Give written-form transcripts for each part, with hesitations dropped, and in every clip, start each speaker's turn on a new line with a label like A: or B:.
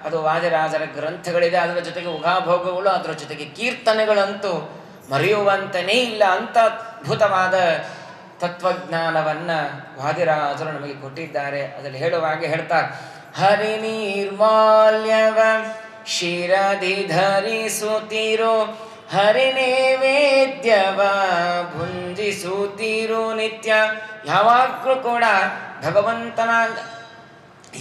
A: ಅದು ವಾದಿರಾಜರ ಗ್ರಂಥಗಳಿದೆ. ಅದರ ಜೊತೆಗೆ ಉಗಾಭೋಗಗಳು, ಅದರ ಜೊತೆಗೆ ಕೀರ್ತನೆಗಳಂತೂ ಮರೆಯುವಂತನೇ ಇಲ್ಲ. ಅಂತ ಅದ್ಭುತವಾದ ತತ್ವಜ್ಞಾನವನ್ನು ವಾದಿರಾಜರು ನಮಗೆ ಕೊಟ್ಟಿದ್ದಾರೆ. ಅದರಲ್ಲಿ ಹೇಳುವಾಗೆ ಹೇಳ್ತಾರೆ, ಹರಿ ನಿರ್ಮಾಲ್ಯವ ಶಿರದಿ ಧರಿಸುತ್ತಿರೋ, ಹರಿ ನೈವೇದ್ಯವ ಭುಂಜಿಸುತ್ತಿರೋ ನಿತ್ಯ. ಯಾವಾಗಲೂ ಕೂಡ ಭಗವಂತನ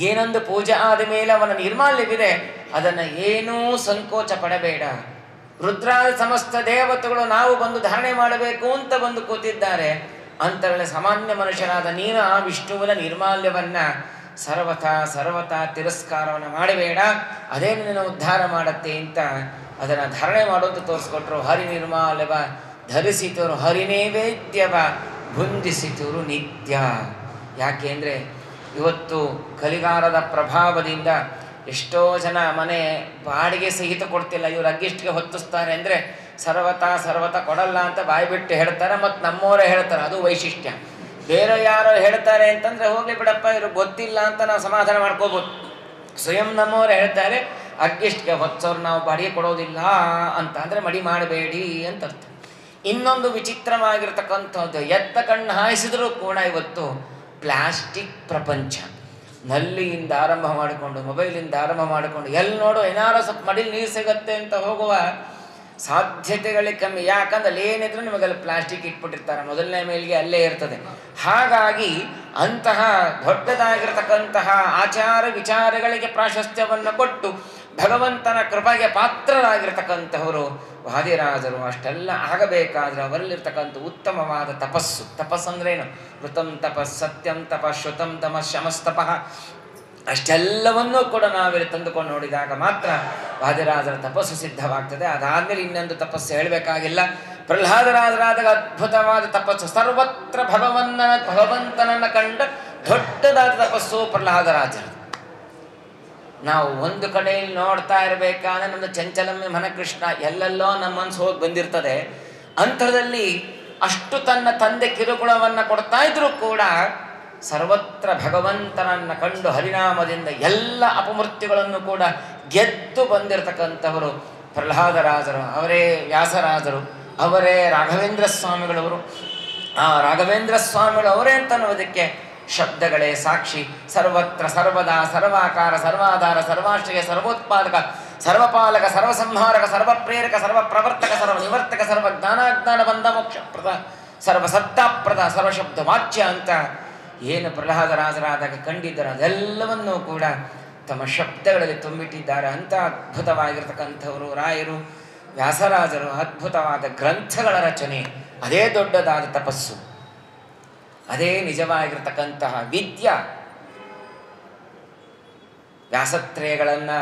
A: ಏನೊಂದು ಪೂಜೆ ಆದ ಮೇಲೆ ಅವನ ನಿರ್ಮಾಲ್ಯವಿದೆ, ಅದನ್ನು ಏನೂ ಸಂಕೋಚ ಪಡಬೇಡ. ರುದ್ರಾದ ಸಮಸ್ತ ದೇವತೆಗಳು ನಾವು ಬಂದು ಧಾರಣೆ ಮಾಡಬೇಕು ಅಂತ ಬಂದು ಕೂತಿದ್ದಾರೆ. ಅಂತರಲ್ಲಿ ಸಾಮಾನ್ಯ ಮನುಷ್ಯನಾದ ನೀನು ಆ ವಿಷ್ಣುವಿನ ನಿರ್ಮಾಲ್ಯವನ್ನು ಸರ್ವತಾ ತಿರಸ್ಕಾರವನ್ನು ಮಾಡಬೇಡ, ಅದೇ ನಿನ್ನ ಉದ್ಧಾರ ಮಾಡತ್ತೆ ಅಂತ ಅದನ್ನು ಧಾರಣೆ ಮಾಡೋದು ತೋರಿಸ್ಕೊಟ್ರು. ಹರಿ ನಿರ್ಮಾಲ್ಯವ ಧರಿಸಿತರು, ಹರಿ ನೈವೇದ್ಯವ ಭುಂಜಿಸಿತರು ನಿತ್ಯ. ಯಾಕೆ ಅಂದರೆ ಇವತ್ತು ಕಲಿಗಾರದ ಪ್ರಭಾವದಿಂದ ಎಷ್ಟೋ ಜನ ಮನೆ ಬಾಡಿಗೆ ಸಹಿತ ಕೊಡ್ತಿಲ್ಲ. ಇವರು ಅಗ್ಗಿಷ್ಟಿಗೆ ಹೊತ್ತಿಸ್ತಾರೆ ಅಂದರೆ ಸರ್ವತ ಕೊಡಲ್ಲ ಅಂತ ಬಾಯಿ ಬಿಟ್ಟು ಹೇಳ್ತಾರೆ. ಮತ್ತು ನಮ್ಮವರೇ ಹೇಳ್ತಾರೆ, ಅದು ವೈಶಿಷ್ಟ್ಯ. ಬೇರೆ ಯಾರೋ ಹೇಳ್ತಾರೆ ಅಂತಂದರೆ ಹೋಗಲಿ ಬಿಡಪ್ಪ, ಇವರು ಗೊತ್ತಿಲ್ಲ ಅಂತ ನಾವು ಸಮಾಧಾನ ಮಾಡ್ಕೋಬೋದು. ಸ್ವಯಂ ನಮ್ಮವರೇ ಹೇಳ್ತಾರೆ, ಅಗ್ಗಿಷ್ಟಿಗೆ ಹೊತ್ತೋರು ನಾವು ಬಾಡಿಗೆ ಕೊಡೋದಿಲ್ಲ ಅಂತ ಅಂದರೆ ಮಡಿ ಮಾಡಬೇಡಿ ಅಂತ ಅರ್ಥ. ಇನ್ನೊಂದು ವಿಚಿತ್ರವಾಗಿರ್ತಕ್ಕಂಥದ್ದು, ಎತ್ತ ಕಣ್ಣು ಹಾಯಿಸಿದರೂ ಕೂಡ ಇವತ್ತು ಪ್ಲಾಸ್ಟಿಕ್ ಪ್ರಪಂಚ. ನಲ್ಲಿಯಿಂದ ಆರಂಭ ಮಾಡಿಕೊಂಡು, ಮೊಬೈಲಿಂದ ಆರಂಭ ಮಾಡಿಕೊಂಡು, ಎಲ್ಲಿ ನೋಡು ಏನಾರು ಸ್ವಲ್ಪ ಮಡಿಲಿ ನೀರು ಸಿಗತ್ತೆ ಅಂತ ಹೋಗುವ ಸಾಧ್ಯತೆಗಳಿಗೆ ಕಮ್ಮಿ. ಯಾಕಂದ್ರೆ ಅಲ್ಲಿ ಏನಿದ್ರು ನಿಮಗಲ್ಲಿ ಪ್ಲಾಸ್ಟಿಕ್ ಇಟ್ಬಿಟ್ಟಿರ್ತಾರೆ, ಮೊದಲನೇ ಮೇಲಿಗೆ ಅಲ್ಲೇ ಇರ್ತದೆ. ಹಾಗಾಗಿ ಅಂತಹ ದೊಡ್ಡದಾಗಿರ್ತಕ್ಕಂತಹ ಆಚಾರ ವಿಚಾರಗಳಿಗೆ ಪ್ರಾಶಸ್ತ್ಯವನ್ನು ಕೊಟ್ಟು ಭಗವಂತನ ಕೃಪೆಗೆ ಪಾತ್ರರಾಗಿರ್ತಕ್ಕಂಥವರು ವಾದಿರಾಜರು. ಅಷ್ಟೆಲ್ಲ ಆಗಬೇಕಾದ್ರೆ ಅವರಲ್ಲಿರ್ತಕ್ಕಂಥ ಉತ್ತಮವಾದ ತಪಸ್ಸಂದ್ರೇನು? ಋತಂ ತಪಸ್, ಸತ್ಯಂ ತಪಸ್, ಶ್ರುತಂ ತಪಸ್, ಶಮಸ್ತಪಃ, ಅಷ್ಟೆಲ್ಲವನ್ನೂ ಕೂಡ ನಾವಿಲ್ಲಿ ತಂದುಕೊಂಡು ನೋಡಿದಾಗ ಮಾತ್ರ ವಾದಿರಾಜರ ತಪಸ್ಸು ಸಿದ್ಧವಾಗ್ತದೆ. ಅದಾದಮೇಲೆ ಇನ್ನೊಂದು ತಪಸ್ಸು ಹೇಳಬೇಕಾಗಿಲ್ಲ. ಪ್ರಹ್ಲಾದರಾಜರಾದಾಗ ಅದ್ಭುತವಾದ ತಪಸ್ಸು, ಸರ್ವತ್ರ ಭಗವಂತನನ್ನು ಕಂಡ ದೊಡ್ಡದಾದ ತಪಸ್ಸು ಪ್ರಹ್ಲಾದರಾಜರು. ನಾವು ಒಂದು ಕಡೆಯಲ್ಲಿ ನೋಡ್ತಾ ಇರಬೇಕಾದ್ರೆ ನಮ್ಮದು ಚಂಚಲಮ್ಮೆ ಮನಕೃಷ್ಣ ಎಲ್ಲೆಲ್ಲೋ ನಮ್ಮ ಮನಸ್ಸು ಹೋಗಿ ಬಂದಿರ್ತದೆ. ಅಂಥದ್ರಲ್ಲಿ ಅಷ್ಟು ತನ್ನ ತಂದೆ ಕಿರುಕುಳವನ್ನು ಕೊಡ್ತಾ ಇದ್ರೂ ಕೂಡ ಸರ್ವತ್ರ ಭಗವಂತನನ್ನು ಕಂಡು ಹರಿನಾಮದಿಂದ ಎಲ್ಲ ಅಪಮೃತ್ಯುಗಳನ್ನು ಕೂಡ ಗೆದ್ದು ಬಂದಿರತಕ್ಕಂಥವರು ಪ್ರಹ್ಲಾದರಾಜರು. ಅವರೇ ವ್ಯಾಸರಾಜರು, ಅವರೇ ರಾಘವೇಂದ್ರ ಸ್ವಾಮಿಗಳವರು. ಆ ರಾಘವೇಂದ್ರ ಸ್ವಾಮಿಗಳು ಅವರೇ ಅಂತ ಅನ್ನೋದಕ್ಕೆ ಶಬ್ದಗಳೇ ಸಾಕ್ಷಿ. ಸರ್ವತ್ರ ಸರ್ವದಾ ಸರ್ವಾಕಾರ ಸರ್ವಾಧಾರ ಸರ್ವಾಶ್ರಯ ಸರ್ವೋತ್ಪಾದಕ ಸರ್ವಪಾಲಕ ಸರ್ವಸಂಹಾರಕ ಸರ್ವಪ್ರೇರಕ ಸರ್ವಪ್ರವರ್ತಕ ಸರ್ವನಿವರ್ತಕ ಸರ್ವಜ್ಞಾನಾಜ್ಞಾನ ಬಂಧ ಮೋಕ್ಷಪ್ರದ ಸರ್ವಸತ್ತಾಪ್ರದ ಸರ್ವಶಬ್ದ ವಾಚ್ಯ ಅಂತ ಏನು ಪ್ರಹ್ಲಾದರಾಜರಾದಾಗ ಕಂಡಿದ್ದಾರೆ ಅದೆಲ್ಲವನ್ನೂ ಕೂಡ ತಮ್ಮ ಶಬ್ದಗಳಲ್ಲಿ ತುಂಬಿಟ್ಟಿದ್ದಾರೆ. ಅಂಥ ಅದ್ಭುತವಾಗಿರ್ತಕ್ಕಂಥವರು ರಾಯರು, ವ್ಯಾಸರಾಜರು. ಅದ್ಭುತವಾದ ಗ್ರಂಥಗಳ ರಚನೆ, ಅದೇ ದೊಡ್ಡದಾದ ತಪಸ್ಸು, ಅದೇ ನಿಜವಾಗಿರ್ತಕ್ಕಂತಹ ವಿದ್ಯಾ. ವ್ಯಾಸತ್ರಯಗಳನ್ನು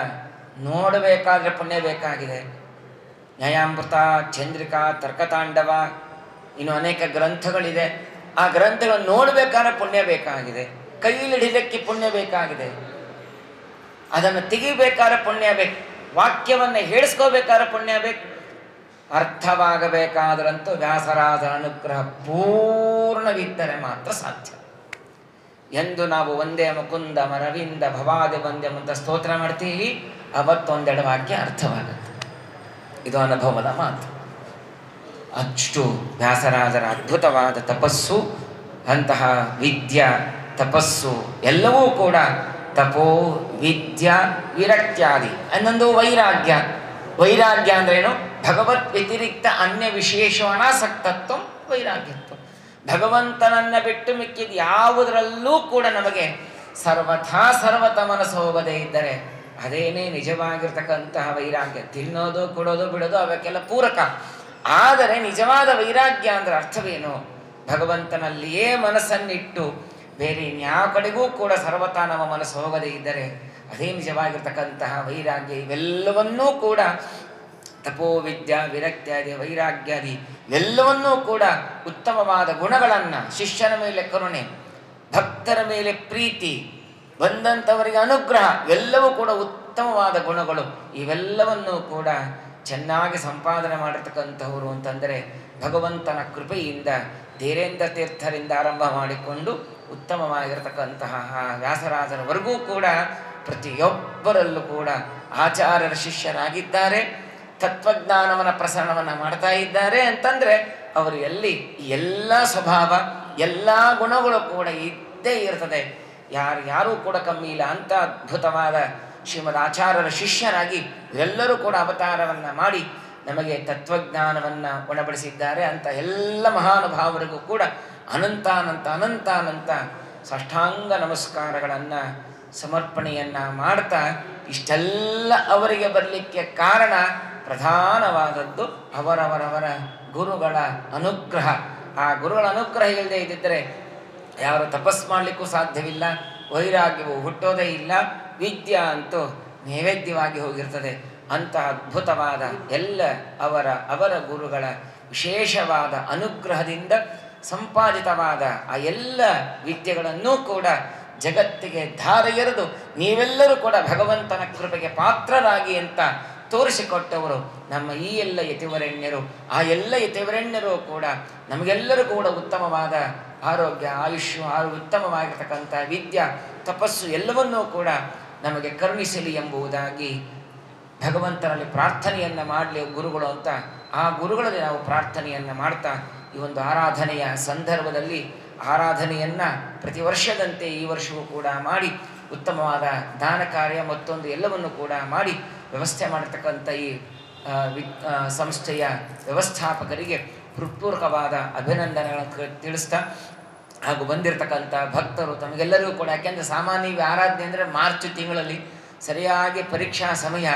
A: ನೋಡಬೇಕಾದ್ರೆ ಪುಣ್ಯ ಬೇಕಾಗಿದೆ. ನ್ಯಾಯಾಮೃತ, ಚಂದ್ರಿಕಾ, ತರ್ಕತಾಂಡವ, ಇನ್ನು ಅನೇಕ ಗ್ರಂಥಗಳಿದೆ. ಆ ಗ್ರಂಥಗಳನ್ನು ನೋಡಬೇಕಾದ್ರೆ ಪುಣ್ಯ ಬೇಕಾಗಿದೆ. ಕೈಯಲ್ಲಿ ಹಿಡಿದಕ್ಕೆ ಪುಣ್ಯ ಬೇಕಾಗಿದೆ. ಅದನ್ನು ತೆಗಿಬೇಕಾದ್ರೆ ಪುಣ್ಯ ಬೇಕು. ವಾಕ್ಯವನ್ನು ಹೇಳಿಸ್ಕೋಬೇಕಾದ್ರೆ ಪುಣ್ಯ ಬೇಕು. ಅರ್ಥವಾಗಬೇಕಾದ್ರಂತೂ ವ್ಯಾಸರಾಜರ ಅನುಗ್ರಹ ಪೂರ್ಣವಿದ್ದರೆ ಮಾತ್ರ ಸಾಧ್ಯ. ಎಂದು ನಾವು ಒಂದೇ ಮುಕುಂದ ಮರವಿಂದ ಭವಾದಿ ವಂದ್ಯಂ ಅಂತ ಸ್ತೋತ್ರ ಮಾಡ್ತೀವಿ, ಅವತ್ತೊಂದೆರಡು ವಾಕ್ಯ ಅರ್ಥವಾಗುತ್ತೆ. ಇದು ಅನುಭವದ ಮಾತು. ಅಷ್ಟು ವ್ಯಾಸರಾಜರ ಅದ್ಭುತವಾದ ತಪಸ್ಸು, ಅಂತಹ ವಿದ್ಯಾ ತಪಸ್ಸು ಎಲ್ಲವೂ ಕೂಡ ತಪೋ ವಿದ್ಯಾ ವಿರಕ್ತ್ಯಾದಿ. ಅನ್ನೊಂದು ವೈರಾಗ್ಯ. ವೈರಾಗ್ಯ ಅಂದ್ರೇನು? ಭಗವತ್ ವ್ಯತಿರಿಕ್ತ ಅನ್ಯ ವಿಶೇಷವನಾಸಕ್ತತ್ವ ವೈರಾಗ್ಯತ್ವ. ಭಗವಂತನನ್ನು ಬಿಟ್ಟು ಮಿಕ್ಕಿದ ಯಾವುದರಲ್ಲೂ ಕೂಡ ನಮಗೆ ಸರ್ವತ ಮನಸ್ಸು ಹೋಗದೇ ಇದ್ದರೆ ಅದೇನೇ ನಿಜವಾಗಿರ್ತಕ್ಕಂತಹ ವೈರಾಗ್ಯ. ತಿನ್ನೋದು, ಕೊಡೋದು, ಬಿಡೋದು ಅವಕ್ಕೆಲ್ಲ ಪೂರಕ. ಆದರೆ ನಿಜವಾದ ವೈರಾಗ್ಯ ಅಂದರೆ ಅರ್ಥವೇನು? ಭಗವಂತನಲ್ಲಿಯೇ ಮನಸ್ಸನ್ನಿಟ್ಟು ಬೇರೆ ಇನ್ಯಾವ ಕಡೆಗೂ ಕೂಡ ಸರ್ವತಾ ನಮ್ಮ ಮನಸ್ಸು ಹೋಗದೇ ಇದ್ದರೆ ಅದೇ ನಿಜವಾಗಿರ್ತಕ್ಕಂತಹ ವೈರಾಗ್ಯ. ಇವೆಲ್ಲವನ್ನೂ ಕೂಡ ತಪೋ ವಿದ್ಯಾ ವಿರಕ್ತ್ಯಾದಿ ವೈರಾಗ್ಯಾದಿ ಎಲ್ಲವನ್ನೂ ಕೂಡ ಉತ್ತಮವಾದ ಗುಣಗಳನ್ನು, ಶಿಷ್ಯನ ಮೇಲೆ ಕರುಣೆ, ಭಕ್ತರ ಮೇಲೆ ಪ್ರೀತಿ, ಬಂದಂಥವರಿಗೆ ಅನುಗ್ರಹ, ಎಲ್ಲವೂ ಕೂಡ ಉತ್ತಮವಾದ ಗುಣಗಳು. ಇವೆಲ್ಲವನ್ನೂ ಕೂಡ ಚೆನ್ನಾಗಿ ಸಂಪಾದನೆ ಮಾಡಿರ್ತಕ್ಕಂಥವರು ಅಂತಂದರೆ ಭಗವಂತನ ಕೃಪೆಯಿಂದ ಧೀರೇಂದ್ರ ತೀರ್ಥರಿಂದ ಆರಂಭ ಮಾಡಿಕೊಂಡು ಉತ್ತಮವಾಗಿರತಕ್ಕಂತಹ ವ್ಯಾಸರಾಜರವರೆಗೂ ಕೂಡ ಪ್ರತಿಯೊಬ್ಬರಲ್ಲೂ ಕೂಡ ಆಚಾರ್ಯರ ಶಿಷ್ಯರಾಗಿದ್ದಾರೆ, ತತ್ವಜ್ಞಾನವನ್ನು ಪ್ರಸರಣವನ್ನು ಮಾಡ್ತಾ ಇದ್ದಾರೆ ಅಂತಂದರೆ ಅವರು ಎಲ್ಲಿ ಎಲ್ಲ ಸ್ವಭಾವ ಎಲ್ಲ ಗುಣಗಳು ಕೂಡ ಇದ್ದೇ ಇರ್ತದೆ. ಯಾರೂ ಕೂಡ ಕಮ್ಮಿ ಇಲ್ಲ. ಅಂಥ ಅದ್ಭುತವಾದ ಶ್ರೀಮದ್ ಆಚಾರ್ಯರ ಶಿಷ್ಯರಾಗಿ ಎಲ್ಲರೂ ಕೂಡ ಅವತಾರವನ್ನು ಮಾಡಿ ನಮಗೆ ತತ್ವಜ್ಞಾನವನ್ನು ಉಣಬಡಿಸಿದ್ದಾರೆ. ಅಂತ ಎಲ್ಲ ಮಹಾನುಭಾವರಿಗೂ ಕೂಡ ಅನಂತ ಸಾಷ್ಟಾಂಗ ನಮಸ್ಕಾರಗಳನ್ನು ಸಮರ್ಪಣೆಯನ್ನು ಮಾಡ್ತಾ, ಇಷ್ಟೆಲ್ಲ ಅವರಿಗೆ ಬರಲಿಕ್ಕೆ ಕಾರಣ ಪ್ರಧಾನವಾದದ್ದು ಅವರವರವರ ಗುರುಗಳ ಅನುಗ್ರಹ. ಆ ಗುರುಗಳ ಅನುಗ್ರಹ ಇಲ್ಲದೆ ಇದ್ದಿದ್ದರೆ ಯಾರು ತಪಸ್ ಮಾಡಲಿಕ್ಕೂ ಸಾಧ್ಯವಿಲ್ಲ, ವೈರಾಗ್ಯವು ಹುಟ್ಟೋದೇ ಇಲ್ಲ, ವಿದ್ಯಾ ಅಂತೂ ನೈವೇದ್ಯವಾಗಿ ಹೋಗಿರ್ತದೆ. ಅಂಥ ಅದ್ಭುತವಾದ ಎಲ್ಲ ಅವರ ಗುರುಗಳ ವಿಶೇಷವಾದ ಅನುಗ್ರಹದಿಂದ ಸಂಪಾದಿತವಾದ ಆ ಎಲ್ಲ ವಿದ್ಯೆಗಳನ್ನೂ ಕೂಡ ಜಗತ್ತಿಗೆ ಧಾರೆ ಎರೆದು ನೀವೆಲ್ಲರೂ ಕೂಡ ಭಗವಂತನ ಕೃಪೆಗೆ ಪಾತ್ರರಾಗಿ ಅಂತ ತೋರಿಸಿಕೊಟ್ಟವರು ನಮ್ಮ ಈ ಎಲ್ಲ ಯತಿವರೆಣ್ಯರು. ಆ ಎಲ್ಲ ಯತಿವರೆಣ್ಯರು ಕೂಡ ನಮಗೆಲ್ಲರೂ ಕೂಡ ಉತ್ತಮವಾದ ಆರೋಗ್ಯ, ಆಯುಷ್ಯ, ಉತ್ತಮವಾಗಿರ್ತಕ್ಕಂಥ ವಿದ್ಯಾ, ತಪಸ್ಸು ಎಲ್ಲವನ್ನೂ ಕೂಡ ನಮಗೆ ಕರುಣಿಸಲಿ ಎಂಬುದಾಗಿ ಭಗವಂತನಲ್ಲಿ ಪ್ರಾರ್ಥನೆಯನ್ನು ಮಾಡಲಿ ಗುರುಗಳು ಅಂತ. ಆ ಗುರುಗಳಲ್ಲಿ ನಾವು ಪ್ರಾರ್ಥನೆಯನ್ನು ಮಾಡ್ತಾ ಈ ಒಂದು ಆರಾಧನೆಯ ಸಂದರ್ಭದಲ್ಲಿ ಆರಾಧನೆಯನ್ನು ಪ್ರತಿ ವರ್ಷದಂತೆ ಈ ವರ್ಷವೂ ಕೂಡ ಮಾಡಿ ಉತ್ತಮವಾದ ದಾನ ಕಾರ್ಯ ಮತ್ತೊಂದು ಎಲ್ಲವನ್ನು ಕೂಡ ಮಾಡಿ ವ್ಯವಸ್ಥೆ ಮಾಡತಕ್ಕಂಥ ಈ ಸಂಸ್ಥೆಯ ವ್ಯವಸ್ಥಾಪಕರಿಗೆ ಹೃತ್ಪೂರ್ವಕವಾದ ಅಭಿನಂದನೆಗಳನ್ನು ತಿಳಿಸ್ತಾ, ಹಾಗೂ ಬಂದಿರತಕ್ಕಂಥ ಭಕ್ತರು ತಮಗೆಲ್ಲರಿಗೂ ಕೂಡ, ಯಾಕೆಂದರೆ ಸಾಮಾನ್ಯ ಆರಾಧನೆ ಅಂದರೆ ಮಾರ್ಚ್ ತಿಂಗಳಲ್ಲಿ ಸರಿಯಾಗಿ ಪರೀಕ್ಷಾ ಸಮಯ,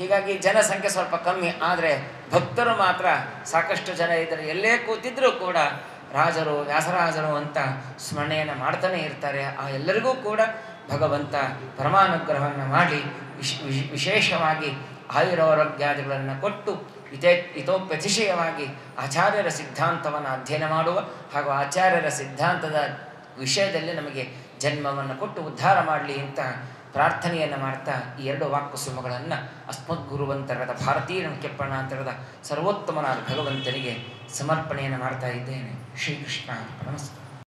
A: ಹೀಗಾಗಿ ಜನಸಂಖ್ಯೆ ಸ್ವಲ್ಪ ಕಮ್ಮಿ. ಆದರೆ ಭಕ್ತರು ಮಾತ್ರ ಸಾಕಷ್ಟು ಜನ ಇದ್ದರೆ ಎಲ್ಲೇ ಕೂತಿದ್ರೂ ಕೂಡ ರಾಜರು, ವ್ಯಾಸರಾಜರು ಅಂತ ಸ್ಮರಣೆಯನ್ನು ಮಾಡ್ತಾನೆ ಇರ್ತಾರೆ. ಆ ಎಲ್ಲರಿಗೂ ಕೂಡ ಭಗವಂತ ಪರಮಾನುಗ್ರಹವನ್ನು ಮಾಡಿ ವಿಶೇಷವಾಗಿ ಆಯುರಾರೋಗ್ಯಾದಿಗಳನ್ನು ಕೊಟ್ಟು ಇತೋಪ್ಯತಿಶಯವಾಗಿ ಆಚಾರ್ಯರ ಸಿದ್ಧಾಂತವನ್ನು ಅಧ್ಯಯನ ಮಾಡುವ ಹಾಗೂ ಆಚಾರ್ಯರ ಸಿದ್ಧಾಂತದ ವಿಷಯದಲ್ಲಿ ನಮಗೆ ಜನ್ಮವನ್ನು ಕೊಟ್ಟು ಉದ್ಧಾರ ಮಾಡಲಿ ಅಂತ ಪ್ರಾರ್ಥನೆಯನ್ನು ಮಾಡ್ತಾ ಈ ಎರಡು ವಾಕ್ಕುಸುಮಗಳನ್ನು ಅಸ್ಮದ್ಗುರುವಂತರದ ಭಾರತೀಯ ಕೆಪ್ಪಣಾಂತರದ ಸರ್ವೋತ್ತಮನಾದ ಭಗವಂತನಿಗೆ ಸಮರ್ಪಣೆಯನ್ನು ಮಾಡ್ತಾ ಇದ್ದೇನೆ. ಶ್ರೀಕೃಷ್ಣ ನಮಸ್ಕಾರ.